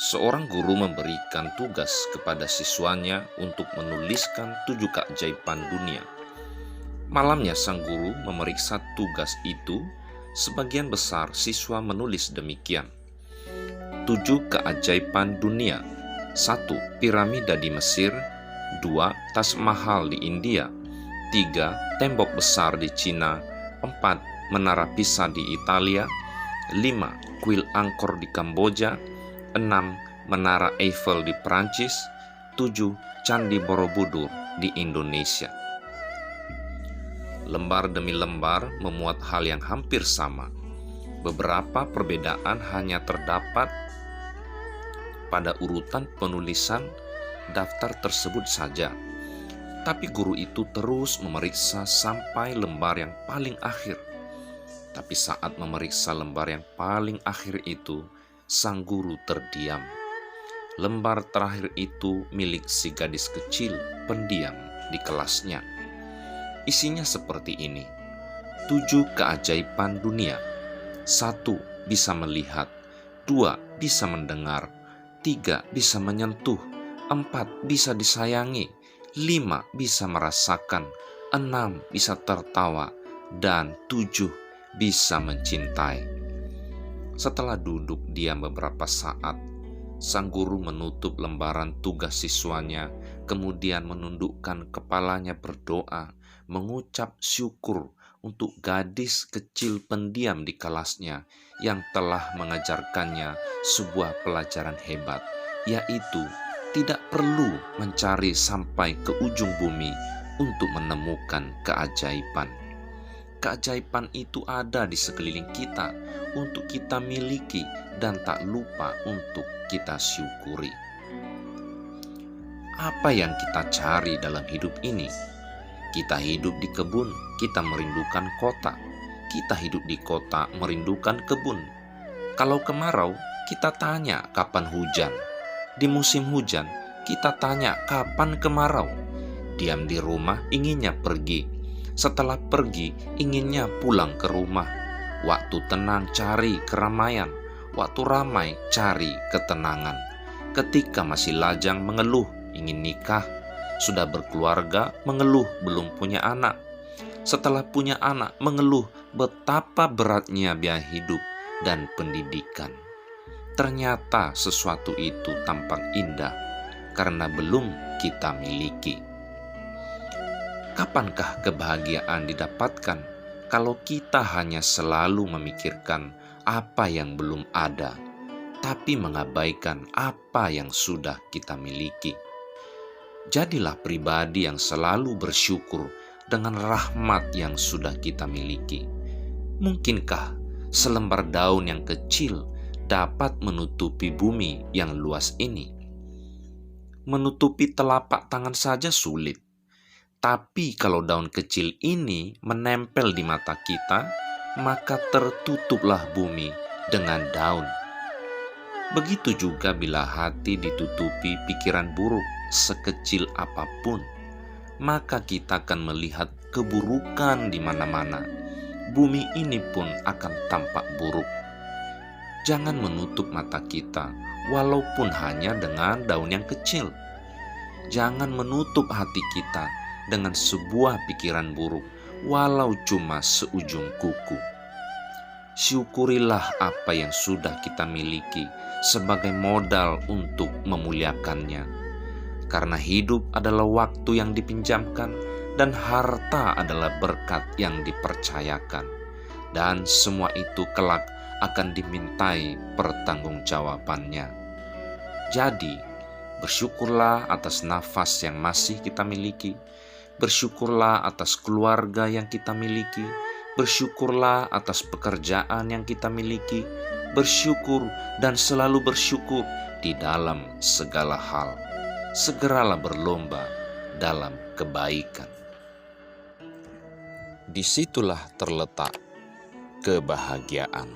Seorang guru memberikan tugas kepada siswanya untuk menuliskan 7 keajaiban dunia. Malamnya sang guru memeriksa tugas itu. Sebagian besar siswa menulis demikian. 7 keajaiban dunia. 1. Piramida di Mesir. 2. Taj Mahal di India. 3. Tembok besar di Cina. 4. Menara Pisa di Italia. 5. Kuil Angkor di Kamboja. 6. Menara Eiffel di Perancis. 7. Candi Borobudur di Indonesia. Lembar demi lembar memuat hal yang hampir sama. Beberapa perbedaan hanya terdapat pada urutan penulisan daftar tersebut saja. Tapi guru itu terus memeriksa sampai lembar yang paling akhir. Tapi saat memeriksa lembar yang paling akhir itu, sang guru terdiam. Lembar terakhir itu milik si gadis kecil pendiam di kelasnya. Isinya seperti ini: 7 keajaiban dunia. 1. Bisa melihat. 2. Bisa mendengar. 3. Bisa menyentuh. 4. Bisa disayangi. 5. Bisa merasakan. 6. Bisa tertawa. Dan 7. Bisa mencintai. Setelah duduk diam beberapa saat, sang guru menutup lembaran tugas siswanya, kemudian menundukkan kepalanya berdoa, mengucap syukur untuk gadis kecil pendiam di kelasnya yang telah mengajarkannya sebuah pelajaran hebat, yaitu tidak perlu mencari sampai ke ujung bumi untuk menemukan keajaiban. Keajaiban itu ada di sekeliling kita untuk kita miliki dan tak lupa untuk kita syukuri. Apa yang kita cari dalam hidup ini? Kita hidup di kebun, kita merindukan kota. Kita hidup di kota, merindukan kebun. Kalau kemarau, kita tanya kapan hujan. Di musim hujan, kita tanya kapan kemarau. Diam di rumah, inginnya pergi. Setelah pergi, inginnya pulang ke rumah. Waktu tenang, cari keramaian. Waktu ramai, cari ketenangan. Ketika masih lajang, mengeluh, ingin nikah. Sudah berkeluarga, mengeluh belum punya anak. Setelah punya anak, mengeluh betapa beratnya biaya hidup dan pendidikan. Ternyata sesuatu itu tampak indah karena belum kita miliki. Kapankah kebahagiaan didapatkan kalau kita hanya selalu memikirkan apa yang belum ada, tapi mengabaikan apa yang sudah kita miliki? Jadilah pribadi yang selalu bersyukur dengan rahmat yang sudah kita miliki. Mungkinkah selembar daun yang kecil dapat menutupi bumi yang luas ini? Menutupi telapak tangan saja sulit. Tapi kalau daun kecil ini menempel di mata kita, maka tertutuplah bumi dengan daun. Begitu juga bila hati ditutupi pikiran buruk sekecil apapun, maka kita akan melihat keburukan di mana-mana. Bumi ini pun akan tampak buruk. Jangan menutup mata kita, walaupun hanya dengan daun yang kecil. Jangan menutup hati kita dengan sebuah pikiran buruk, walau cuma seujung kuku. Syukurilah apa yang sudah kita miliki sebagai modal untuk memuliakannya. Karena hidup adalah waktu yang dipinjamkan dan harta adalah berkat yang dipercayakan. Dan semua itu kelak akan dimintai pertanggungjawabannya. Jadi, bersyukurlah atas nafas yang masih kita miliki. Bersyukurlah atas keluarga yang kita miliki. Bersyukurlah atas pekerjaan yang kita miliki. Bersyukur dan selalu bersyukur di dalam segala hal. Segeralah berlomba dalam kebaikan. Disitulah terletak kebahagiaan.